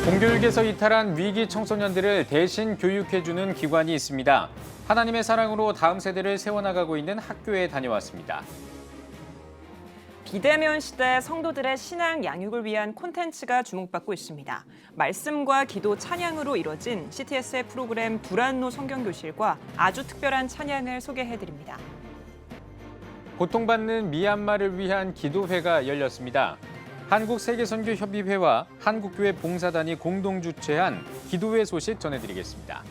공교육에서 이탈한 위기 청소년들을 대신 교육해주는 기관이 있습니다. 하나님의 사랑으로 다음 세대를 세워나가고 있는 학교에 다녀왔습니다. 비대면 시대 성도들의 신앙 양육을 위한 콘텐츠가 주목받고 있습니다. 말씀과 기도 찬양으로 이뤄진 CTS의 프로그램 두란노 성경교실과 아주 특별한 찬양을 소개해드립니다. 고통받는 미얀마를 위한 기도회가 열렸습니다. 한국세계선교협의회와 한국교회 봉사단이 공동 주최한 기도회 소식 전해드리겠습니다.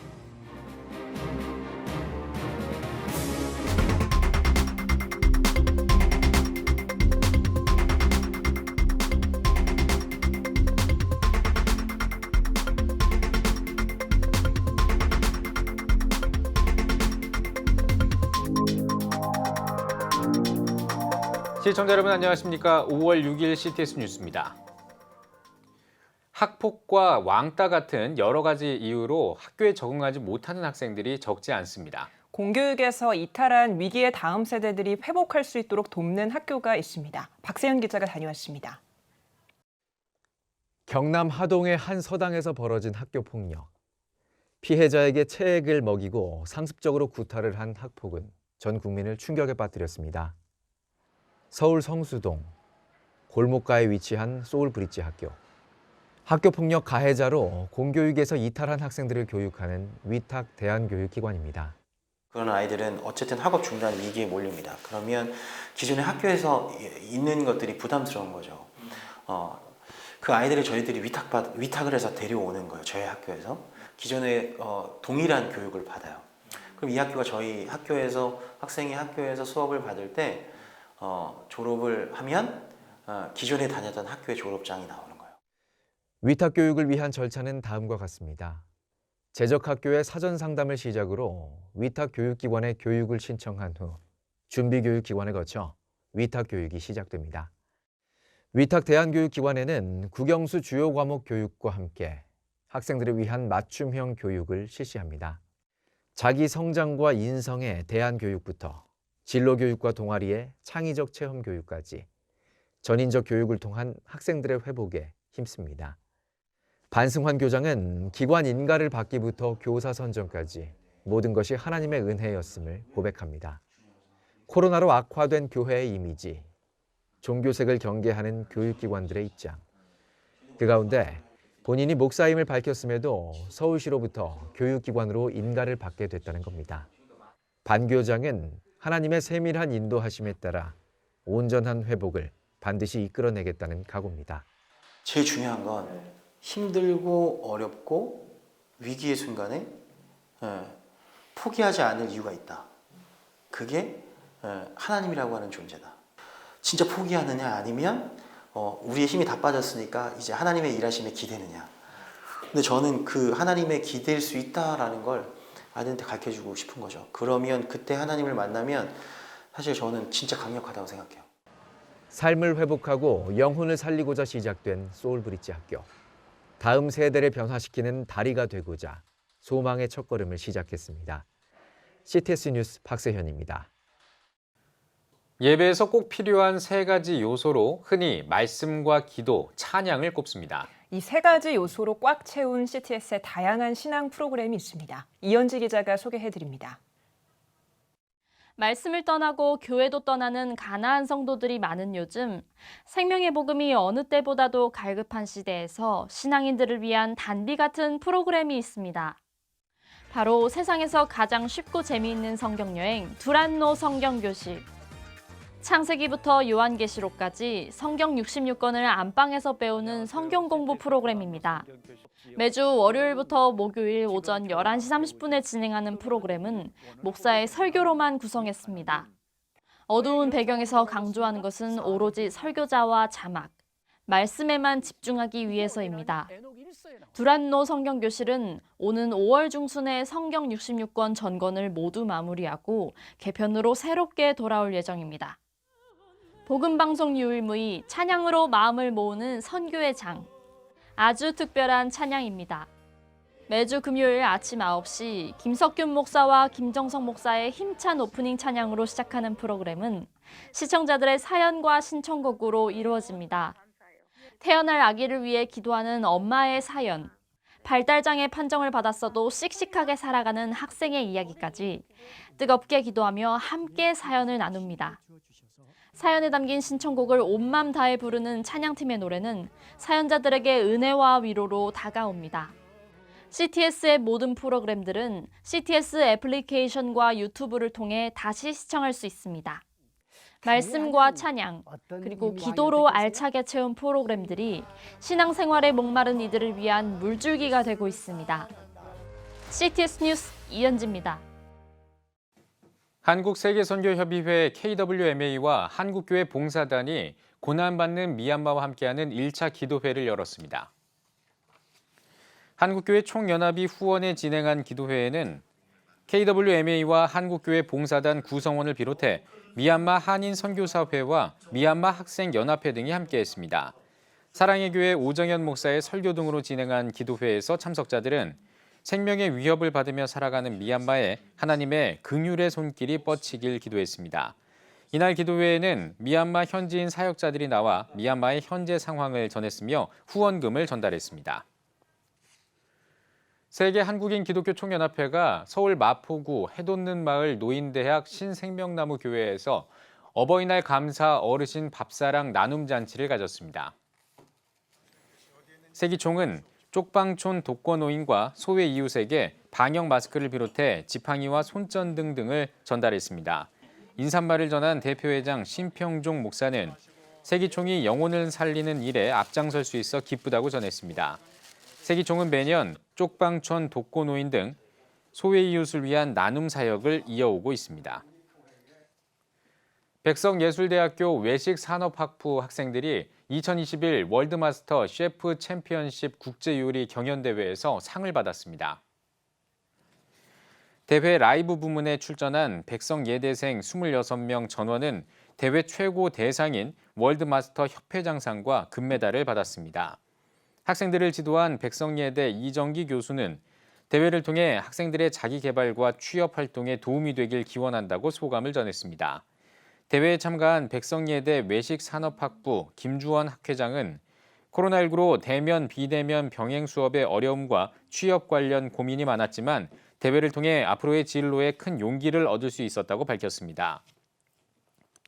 시청자 여러분 안녕하십니까? 5월 6일 CTS 뉴스입니다. 학폭과 왕따 같은 여러 가지 이유로 학교에 적응하지 못하는 학생들이 적지 않습니다. 공교육에서 이탈한 위기의 다음 세대들이 회복할 수 있도록 돕는 학교가 있습니다. 박세현 기자가 다녀왔습니다. 경남 하동의 한 서당에서 벌어진 학교 폭력. 피해자에게 체액을 먹이고 상습적으로 구타를 한 학폭은 전 국민을 충격에 빠뜨렸습니다. 서울 성수동 골목가에 위치한 소울브릿지 학교. 학교폭력 가해자로 공교육에서 이탈한 학생들을 교육하는 위탁 대안교육기관입니다. 그런 아이들은 어쨌든 학업 중단 위기에 몰립니다. 그러면 기존의 학교에서 있는 것들이 부담스러운 거죠. 그 아이들을 저희들이 위탁을 해서 데려오는 거예요. 저희 학교에서. 기존에 동일한 교육을 받아요. 그럼 이 학교가 저희 학교에서 학생이 학교에서 수업을 받을 때 졸업을 하면 기존에 다녔던 학교의 졸업장이 나오는 거예요. 위탁 교육을 위한 절차는 다음과 같습니다. 재적 학교의 사전 상담을 시작으로 위탁 교육기관에 교육을 신청한 후 준비교육기관을 거쳐 위탁 교육이 시작됩니다. 위탁 대안교육기관에는 국영수 주요 과목 교육과 함께 학생들을 위한 맞춤형 교육을 실시합니다. 자기 성장과 인성의 대안교육부터 진로교육과 동아리의 창의적 체험교육까지 전인적 교육을 통한 학생들의 회복에 힘씁니다. 반승환 교장은 기관 인가를 받기부터 교사 선정까지 모든 것이 하나님의 은혜였음을 고백합니다. 코로나로 악화된 교회의 이미지, 종교색을 경계하는 교육기관들의 입장. 그 가운데 본인이 목사임을 밝혔음에도 서울시로부터 교육기관으로 인가를 받게 됐다는 겁니다. 반 교장은 하나님의 세밀한 인도하심에 따라 온전한 회복을 반드시 이끌어내겠다는 각오입니다. 제일 중요한 건 힘들고 어렵고 위기의 순간에 포기하지 않을 이유가 있다. 그게 하나님이라고 하는 존재다. 진짜 포기하느냐 아니면 우리의 힘이 다 빠졌으니까 이제 하나님의 일하심에 기대느냐. 근데 저는 그 하나님의 기댈 수 있다라는 걸 아이들한테 가르쳐주고 싶은 거죠. 그러면 그때 하나님을 만나면 사실 저는 진짜 강력하다고 생각해요. 삶을 회복하고 영혼을 살리고자 시작된 소울브릿지 학교. 다음 세대를 변화시키는 다리가 되고자 소망의 첫걸음을 시작했습니다. CTS 뉴스 박세현입니다. 예배에서 꼭 필요한 세 가지 요소로 흔히 말씀과 기도, 찬양을 꼽습니다. 이 세 가지 요소로 꽉 채운 CTS의 다양한 신앙 프로그램이 있습니다. 이현지 기자가 소개해드립니다. 말씀을 떠나고 교회도 떠나는 가나안 성도들이 많은 요즘 생명의 복음이 어느 때보다도 갈급한 시대에서 신앙인들을 위한 단비 같은 프로그램이 있습니다. 바로 세상에서 가장 쉽고 재미있는 성경여행 두란노 성경교실. 창세기부터 요한계시록까지 성경 66권을 안방에서 배우는 성경 공부 프로그램입니다. 매주 월요일부터 목요일 오전 11시 30분에 진행하는 프로그램은 목사의 설교로만 구성했습니다. 어두운 배경에서 강조하는 것은 오로지 설교자와 자막, 말씀에만 집중하기 위해서입니다. 두란노 성경교실은 오는 5월 중순에 성경 66권 전권을 모두 마무리하고 개편으로 새롭게 돌아올 예정입니다. 복음방송 유일무이 찬양으로 마음을 모으는 선교의 장. 아주 특별한 찬양입니다. 매주 금요일 아침 9시 김석균 목사와 김정석 목사의 힘찬 오프닝 찬양으로 시작하는 프로그램은 시청자들의 사연과 신청곡으로 이루어집니다. 태어날 아기를 위해 기도하는 엄마의 사연, 발달장애 판정을 받았어도 씩씩하게 살아가는 학생의 이야기까지 뜨겁게 기도하며 함께 사연을 나눕니다. 사연에 담긴 신청곡을 온 맘 다해 부르는 찬양팀의 노래는 사연자들에게 은혜와 위로로 다가옵니다. CTS의 모든 프로그램들은 CTS 애플리케이션과 유튜브를 통해 다시 시청할 수 있습니다. 말씀과 찬양, 그리고 기도로 알차게 채운 프로그램들이 신앙생활에 목마른 이들을 위한 물줄기가 되고 있습니다. CTS 뉴스 이현지입니다. 한국세계선교협의회 KWMA와 한국교회 봉사단이 고난받는 미얀마와 함께하는 1차 기도회를 열었습니다. 한국교회 총연합이 후원에 진행한 기도회에는 KWMA와 한국교회 봉사단 구성원을 비롯해 미얀마 한인선교사회와 미얀마 학생연합회 등이 함께했습니다. 사랑의 교회 오정현 목사의 설교 등으로 진행한 기도회에서 참석자들은 생명의 위협을 받으며 살아가는 미얀마에 하나님의 긍휼의 손길이 뻗치길 기도했습니다. 이날 기도회에는 미얀마 현지인 사역자들이 나와 미얀마의 현재 상황을 전했으며 후원금을 전달했습니다. 세계 한국인 기독교 총연합회가 서울 마포구 해돋는 마을 노인대학 신생명나무 교회에서 어버이날 감사 어르신 밥사랑 나눔 잔치를 가졌습니다. 세기총은 쪽방촌 독거노인과 소외 이웃에게 방역 마스크를 비롯해 지팡이와 손전등 등을 전달했습니다. 인사말을 전한 대표회장 심평종 목사는 세기총이 영혼을 살리는 일에 앞장설 수 있어 기쁘다고 전했습니다. 세기총은 매년 쪽방촌 독거노인 등 소외 이웃을 위한 나눔 사역을 이어오고 있습니다. 백석예술대학교 외식산업학부 학생들이 2021 월드마스터 셰프 챔피언십 국제요리 경연대회에서 상을 받았습니다. 대회 라이브 부문에 출전한 백석예대생 26명 전원은 대회 최고 대상인 월드마스터 협회장상과 금메달을 받았습니다. 학생들을 지도한 백석예대 이정기 교수는 대회를 통해 학생들의 자기개발과 취업 활동에 도움이 되길 기원한다고 소감을 전했습니다. 대회에 참가한 백석예대 외식산업학부 김주원 학회장은 코로나19로 대면, 비대면 병행 수업의 어려움과 취업 관련 고민이 많았지만 대회를 통해 앞으로의 진로에 큰 용기를 얻을 수 있었다고 밝혔습니다.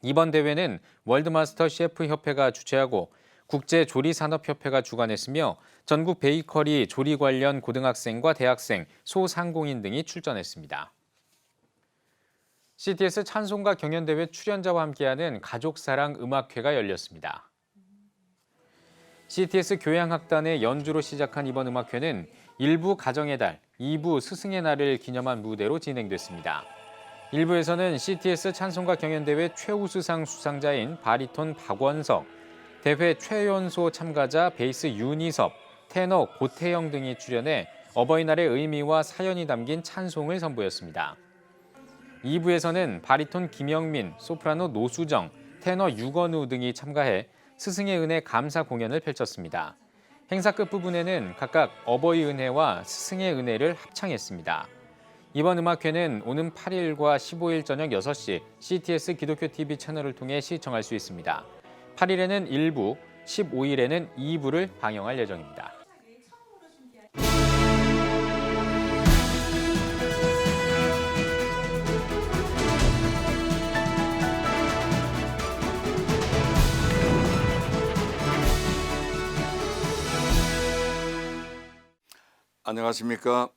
이번 대회는 월드마스터 셰프 협회가 주최하고 국제조리산업협회가 주관했으며 전국 베이커리 조리 관련 고등학생과 대학생, 소상공인 등이 출전했습니다. CTS 찬송가 경연대회 출연자와 함께하는 가족사랑 음악회가 열렸습니다. CTS 교향악단의 연주로 시작한 이번 음악회는 1부 가정의 달, 2부 스승의 날을 기념한 무대로 진행됐습니다. 1부에서는 CTS 찬송가 경연대회 최우수상 수상자인 바리톤 박원석, 대회 최연소 참가자 베이스 윤희섭, 테너 고태영 등이 출연해 어버이날의 의미와 사연이 담긴 찬송을 선보였습니다. 2부에서는 바리톤 김영민, 소프라노 노수정, 테너 유건우 등이 참가해 스승의 은혜 감사 공연을 펼쳤습니다. 행사 끝부분에는 각각 어버이 은혜와 스승의 은혜를 합창했습니다. 이번 음악회는 오는 8일과 15일 저녁 6시 CTS 기독교 TV 채널을 통해 시청할 수 있습니다. 8일에는 1부, 15일에는 2부를 방영할 예정입니다. 안녕하십니까,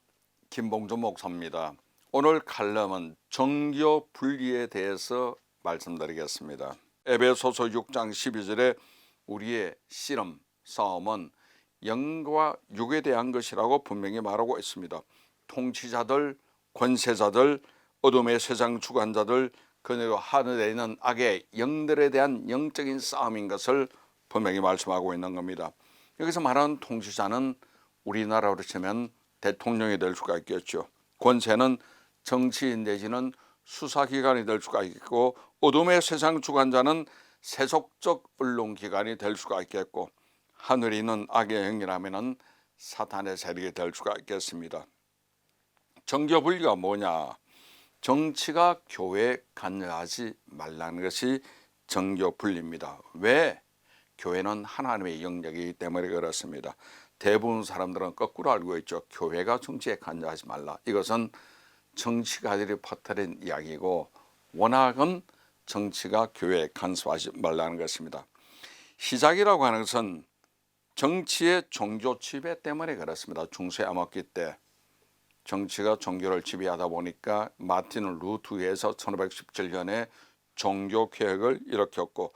김봉조 목사입니다. 오늘 칼럼은 정교 분리에 대해서 말씀드리겠습니다. 에베소서 6장 12절에 우리의 씨름, 싸움은 영과 육에 대한 것이라고 분명히 말하고 있습니다. 통치자들, 권세자들, 어둠의 세상 주관자들, 그리고 하늘에 있는 악의 영들에 대한 영적인 싸움인 것을 분명히 말씀하고 있는 겁니다. 여기서 말하는 통치자는 우리나라로 치면 대통령이 될 수가 있겠죠. 권세는 정치인 내지는 수사기관이 될 수가 있고, 어둠의 세상 주관자는 세속적 언론기관이 될 수가 있겠고, 하늘에 있는 악의 영이라면 사탄의 세력이 될 수가 있겠습니다. 정교분리가 뭐냐? 정치가 교회에 관여하지 말라는 것이 정교분리입니다. 왜? 교회는 하나님의 영역이기 때문에 그렇습니다. 대부분 사람들은 거꾸로 알고 있죠. 교회가 정치에 관여하지 말라. 이것은 정치가들이 퍼뜨린 이야기고 워낙은 정치가 교회에 간섭하지 말라는 것입니다. 시작이라고 하는 것은 정치의 종교 지배 때문에 그렇습니다. 중세 암흑기 때 정치가 종교를 지배하다 보니까 마틴 루트에서 1517년에 종교개혁을 일으켰고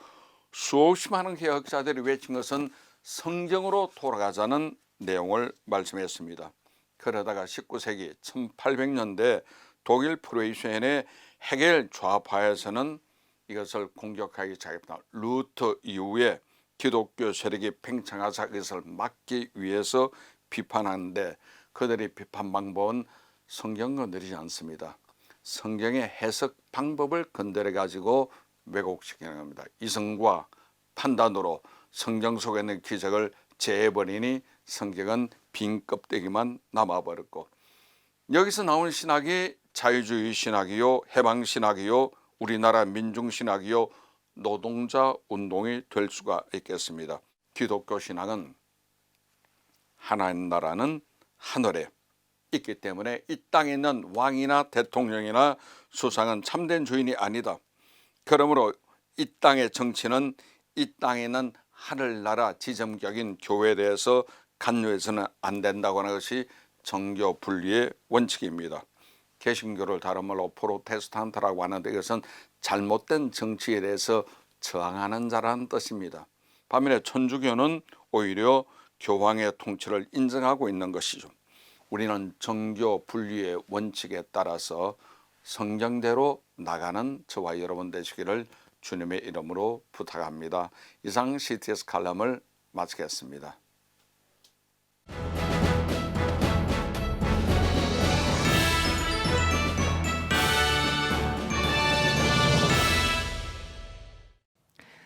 수없이 많은 개혁자들이 외친 것은 성경으로 돌아가자는 내용을 말씀했습니다. 그러다가 19세기 1800년대 독일 프로이센의 헤겔 좌파에서는 이것을 공격하기 시작했다. 루터 이후에 기독교 세력이 팽창하자 이것을 막기 위해서 비판하는데 그들의 비판 방법은 성경 건드리지 않습니다. 성경의 해석 방법을 건드려 가지고 왜곡시키는 겁니다. 이성과 판단으로 성경 속에 있는 기적을 제해버리니 성경은 빈 껍데기만 남아버렸고 여기서 나오는 신학이 자유주의 신학이요, 해방 신학이요, 우리나라 민중 신학이요, 노동자 운동이 될 수가 있겠습니다. 기독교 신학은 하나님 나라는 하늘에 있기 때문에 이 땅에 있는 왕이나 대통령이나 수상은 참된 주인이 아니다. 그러므로 이 땅의 정치는 이 땅에 있는 하늘나라 지점격인 교회에 대해서 간여해서는 안 된다고 하는 것이 정교 분리의 원칙입니다. 개신교를 다른 말로 프로테스탄트라고 하는데 이것은 잘못된 정치에 대해서 저항하는 자라는 뜻입니다. 반면에 천주교는 오히려 교황의 통치를 인정하고 있는 것이죠. 우리는 정교 분리의 원칙에 따라서 성경대로 나가는 저와 여러분 되시기를 주님의 이름으로 부탁합니다. 이상 CTS 칼럼을 마치겠습니다.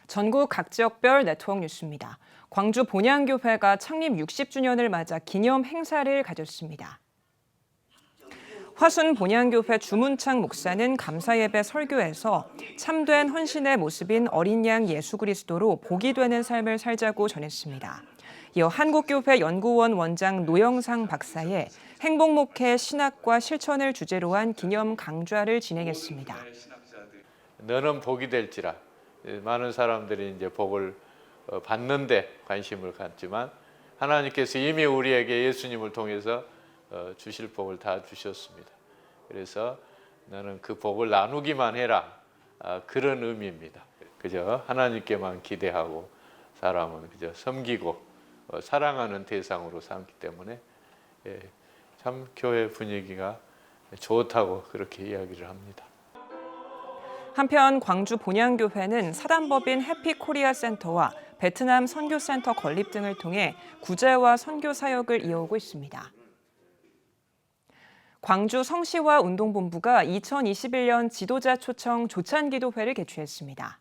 전국 각 지역별 네트워크 뉴스입니다. 광주 본향교회가 창립 60주년을 맞아 기념 행사를 가졌습니다. 화순 본향교회 주문창 목사는 감사예배 설교에서 참된 헌신의 모습인 어린 양 예수 그리스도로 복이 되는 삶을 살자고 전했습니다. 이어 한국교회 연구원 원장 노영상 박사의 행복목회 신학과 실천을 주제로 한 기념 강좌를 진행했습니다. 너는 복이 될지라. 많은 사람들이 이제 복을 받는데 관심을 갖지만 하나님께서 이미 우리에게 예수님을 통해서 주실 복을 다 주셨습니다. 그래서 너는 그 복을 나누기만 해라. 그런 의미입니다. 그저 하나님께만 기대하고 사람은 그저 섬기고 사랑하는 대상으로 삼기 때문에 참 교회 분위기가 좋다고 그렇게 이야기를 합니다. 한편 광주 본향교회는 사단법인 해피코리아 센터와 베트남 선교센터 건립 등을 통해 구제와 선교 사역을 이어오고 있습니다. 광주 성시화 운동본부가 2021년 지도자 초청 조찬기도회를 개최했습니다.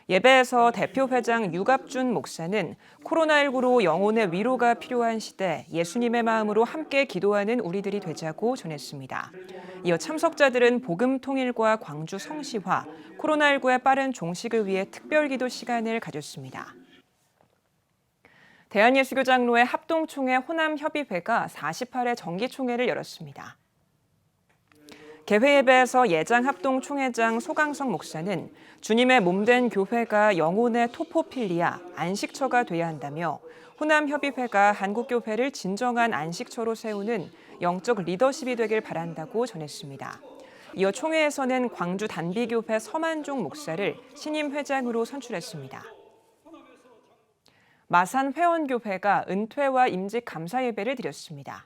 예배에서 대표회장 유갑준 목사는 코로나19로 영혼의 위로가 필요한 시대 예수님의 마음으로 함께 기도하는 우리들이 되자고 전했습니다. 이어 참석자들은 복음 통일과 광주 성시화, 코로나19의 빠른 종식을 위해 특별기도 시간을 가졌습니다. 대한예수교장로회 합동총회 호남협의회가 48회 정기총회를 열었습니다. 개회 예배에서 예장 합동총회장 소강성 목사는 주님의 몸된 교회가 영혼의 토포필리아, 안식처가 돼야 한다며 호남협의회가 한국교회를 진정한 안식처로 세우는 영적 리더십이 되길 바란다고 전했습니다. 이어 총회에서는 광주 단비교회 서만종 목사를 신임 회장으로 선출했습니다. 마산 회원교회가 은퇴와 임직 감사 예배를 드렸습니다.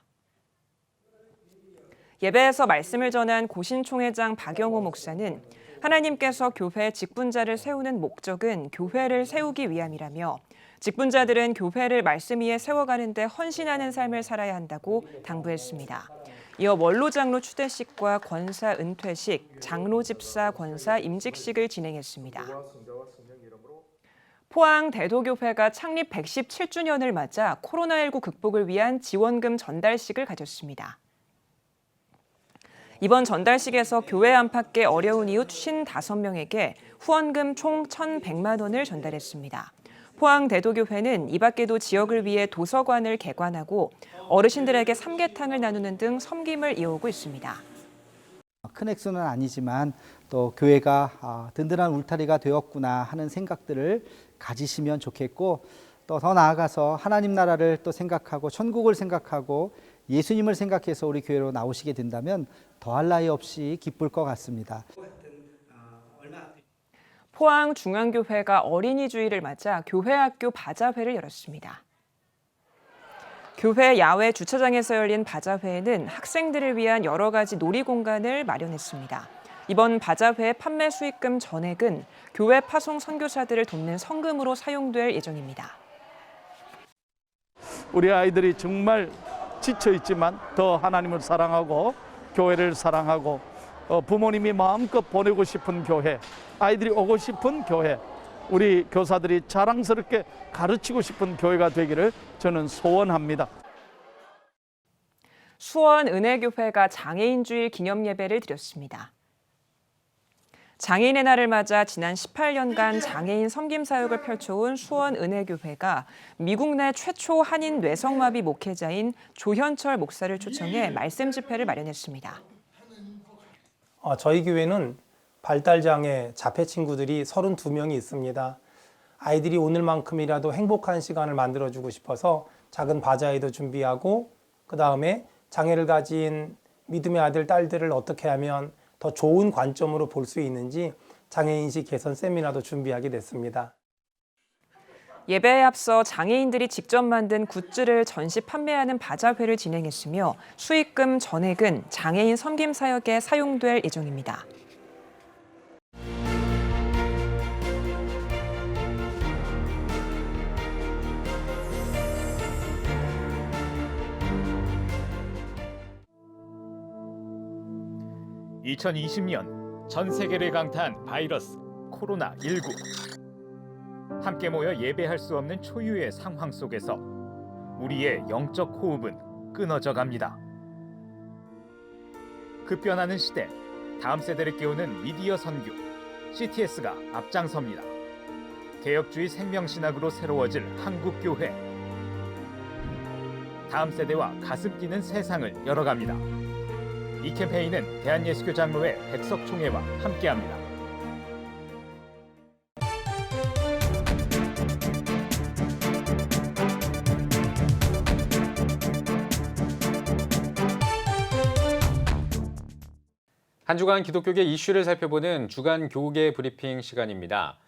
예배에서 말씀을 전한 고신총회장 박영호 목사는 하나님께서 교회 직분자를 세우는 목적은 교회를 세우기 위함이라며 직분자들은 교회를 말씀 위에 세워가는 데 헌신하는 삶을 살아야 한다고 당부했습니다. 이어 원로장로 추대식과 권사 은퇴식, 장로 집사 권사 임직식을 진행했습니다. 포항 대도교회가 창립 117주년을 맞아 코로나19 극복을 위한 지원금 전달식을 가졌습니다. 이번 전달식에서 교회 안팎의 어려운 이웃 55명에게 후원금 총 1,100만 원을 전달했습니다. 포항대도교회는 이 밖에도 지역을 위해 도서관을 개관하고 어르신들에게 삼계탕을 나누는 등 섬김을 이어오고 있습니다. 큰 액수는 아니지만 또 교회가 든든한 울타리가 되었구나 하는 생각들을 가지시면 좋겠고, 또 더 나아가서 하나님 나라를 또 생각하고 천국을 생각하고 예수님을 생각해서 우리 교회로 나오시게 된다면 더할 나위 없이 기쁠 것 같습니다. 포항중앙교회가 어린이 주일을 맞아 교회학교 바자회를 열었습니다. 교회 야외 주차장에서 열린 바자회에는 학생들을 위한 여러 가지 놀이 공간을 마련했습니다. 이번 바자회 판매 수익금 전액은 교회 파송 선교사들을 돕는 성금으로 사용될 예정입니다. 우리 아이들이 정말 지쳐 있지만 더 하나님을 사랑하고 교회를 사랑하고 부모님이 마음껏 보내고 싶은 교회, 아이들이 오고 싶은 교회, 우리 교사들이 자랑스럽게 가르치고 싶은 교회가 되기를 저는 소원합니다. 수원은혜교회가 장애인주일 기념예배를 드렸습니다. 장애인의 날을 맞아 지난 18년간 장애인 섬김 사역을 펼쳐온 수원은혜교회가 미국 내 최초 한인 뇌성마비 목회자인 조현철 목사를 초청해 말씀 집회를 마련했습니다. 저희 교회는 발달장애 자폐 친구들이 32명이 있습니다. 아이들이 오늘만큼이라도 행복한 시간을 만들어주고 싶어서 작은 바자회도 준비하고, 그 다음에 장애를 가진 믿음의 아들, 딸들을 어떻게 하면 더 좋은 관점으로 볼 수 있는지 장애인식 개선 세미나도 준비하게 됐습니다. 예배에 앞서 장애인들이 직접 만든 굿즈를 전시 판매하는 바자회를 진행했으며 수익금 전액은 장애인 섬김 사역에 사용될 예정입니다. (2020년) 전 세계를 강타한 바이러스 코로나19. 함께 모여 예배할 수 없는 초유의 상황 속에서 우리의 영적 호흡은 끊어져 갑니다. 급변하는 시대, 다음 세대를 깨우는 미디어 선교, CTS가 앞장섭니다. 개혁주의 생명신학으로 새로워질 한국교회. 다음 세대와 가슴 뛰는 세상을 열어갑니다. 이 캠페인은 대한예수교 장로회 백석총회와 함께합니다. 한 주간 기독교계 이슈를 살펴보는 주간 교계 브리핑 시간입니다.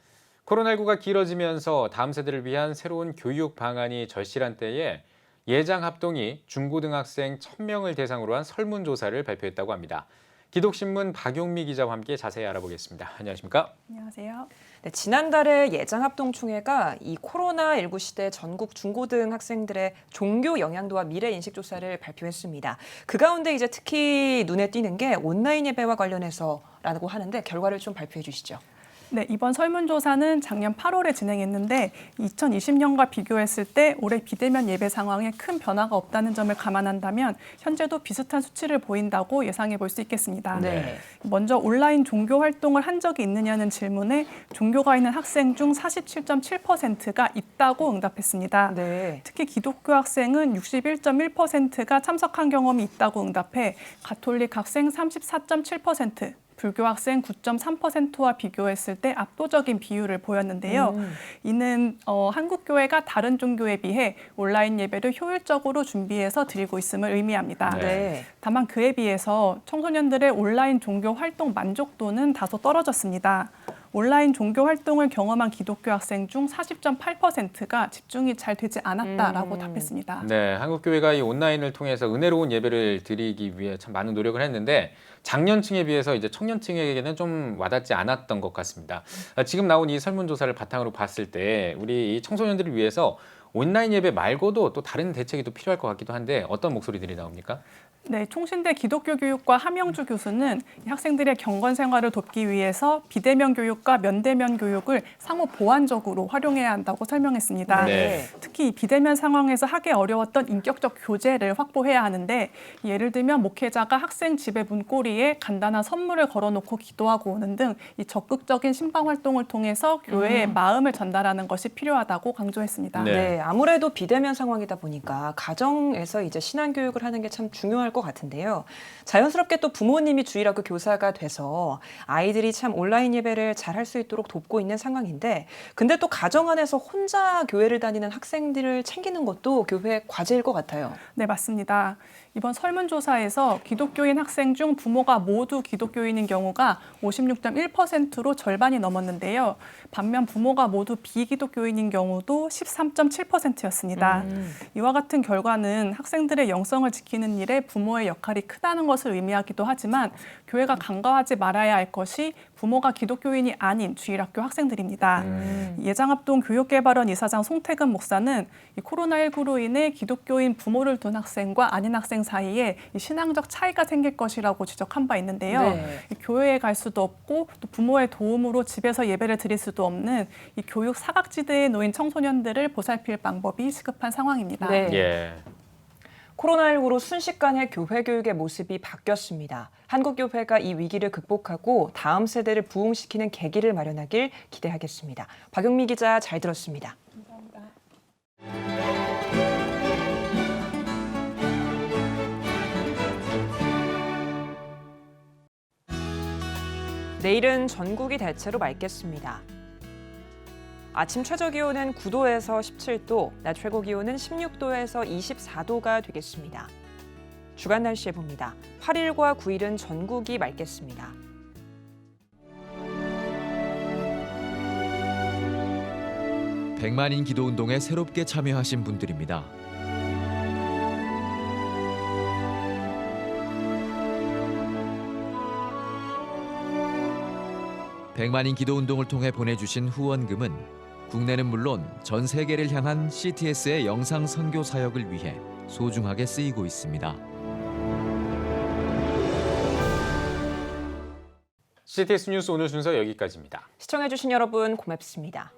코로나19가 길어지면서 다음 세대를 위한 새로운 교육 방안이 절실한 때에 예장합동이 중고등학생 1,000명을 대상으로 한 설문조사를 발표했다고 합니다. 기독신문 박용미 기자와 함께 자세히 알아보겠습니다. 안녕하십니까? 안녕하세요. 네, 지난달에 예장합동총회가 이 코로나19 시대 전국 중고등 학생들의 종교 영향도와 미래 인식 조사를 발표했습니다. 그 가운데 이제 특히 눈에 띄는 게 온라인 예배와 관련해서라고 하는데 결과를 좀 발표해 주시죠. 네, 이번 설문조사는 작년 8월에 진행했는데 2020년과 비교했을 때 올해 비대면 예배 상황에 큰 변화가 없다는 점을 감안한다면 현재도 비슷한 수치를 보인다고 예상해 볼 수 있겠습니다. 네. 먼저 온라인 종교 활동을 한 적이 있느냐는 질문에 종교가 있는 학생 중 47.7%가 있다고 응답했습니다. 네. 특히 기독교 학생은 61.1%가 참석한 경험이 있다고 응답해 가톨릭 학생 34.7%, 불교 학생 9.3%와 비교했을 때 압도적인 비율을 보였는데요. 이는 한국교회가 다른 종교에 비해 온라인 예배를 효율적으로 준비해서 드리고 있음을 의미합니다. 네. 다만 그에 비해서 청소년들의 온라인 종교 활동 만족도는 다소 떨어졌습니다. 온라인 종교 활동을 경험한 기독교 학생 중 40.8%가 집중이 잘 되지 않았다라고 답했습니다. 네, 한국교회가 이 온라인을 통해서 은혜로운 예배를 드리기 위해 참 많은 노력을 했는데 작년층에 비해서 이제 청년층에게는 좀 와닿지 않았던 것 같습니다. 지금 나온 이 설문조사를 바탕으로 봤을 때 우리 이 청소년들을 위해서 온라인 예배 말고도 또 다른 대책이 또 필요할 것 같기도 한데 어떤 목소리들이 나옵니까? 네, 총신대 기독교 교육과 함영주 교수는 학생들의 경건 생활을 돕기 위해서 비대면 교육과 면대면 교육을 상호 보완적으로 활용해야 한다고 설명했습니다. 네. 특히 이 비대면 상황에서 하기 어려웠던 인격적 교제를 확보해야 하는데 예를 들면 목회자가 학생 집의 문고리에 간단한 선물을 걸어놓고 기도하고 오는 등 이 적극적인 신방 활동을 통해서 교회의 마음을 전달하는 것이 필요하다고 강조했습니다. 네, 아무래도 비대면 상황이다 보니까 가정에서 이제 신앙 교육을 하는 게 참 중요할 것 같은데요. 자연스럽게 또 부모님이 주일학교 교사가 돼서 아이들이 참 온라인 예배를 잘 할 수 있도록 돕고 있는 상황인데, 근데 또 가정 안에서 혼자 교회를 다니는 학생들을 챙기는 것도 교회 과제일 것 같아요. 네, 맞습니다. 이번 설문조사에서 기독교인 학생 중 부모가 모두 기독교인인 경우가 56.1%로 절반이 넘었는데요. 반면 부모가 모두 비기독교인인 경우도 13.7%였습니다. 이와 같은 결과는 학생들의 영성을 지키는 일에 부모의 역할이 크다는 것을 의미하기도 하지만 교회가 간과하지 말아야 할 것이 부모가 기독교인이 아닌 주일학교 학생들입니다. 예장합동 교육개발원 이사장 송태근 목사는 이 코로나19로 인해 기독교인 부모를 둔 학생과 아닌 학생 사이에 이 신앙적 차이가 생길 것이라고 지적한 바 있는데요. 네. 교회에 갈 수도 없고 또 부모의 도움으로 집에서 예배를 드릴 수도 없는 이 교육 사각지대에 놓인 청소년들을 보살필 방법이 시급한 상황입니다. 네. 예. 코로나19로 순식간에 교회 교육의 모습이 바뀌었습니다. 한국교회가 이 위기를 극복하고 다음 세대를 부흥시키는 계기를 마련하길 기대하겠습니다. 박용미 기자 잘 들었습니다. 내일은 전국이 대체로 맑겠습니다. 아침 최저 기온은 9도에서 17도, 낮 최고 기온은 16도에서 24도가 되겠습니다. 주간 날씨 해봅니다. 8일과 9일은 전국이 맑겠습니다. 백만인 기도 운동에 새롭게 참여하신 분들입니다. 백만인 기도 운동을 통해 보내주신 후원금은 국내는 물론 전 세계를 향한 CTS의 영상 선교 사역을 위해 소중하게 쓰이고 있습니다. CTS 뉴스 오늘 순서 여기까지입니다. 시청해주신 여러분 고맙습니다.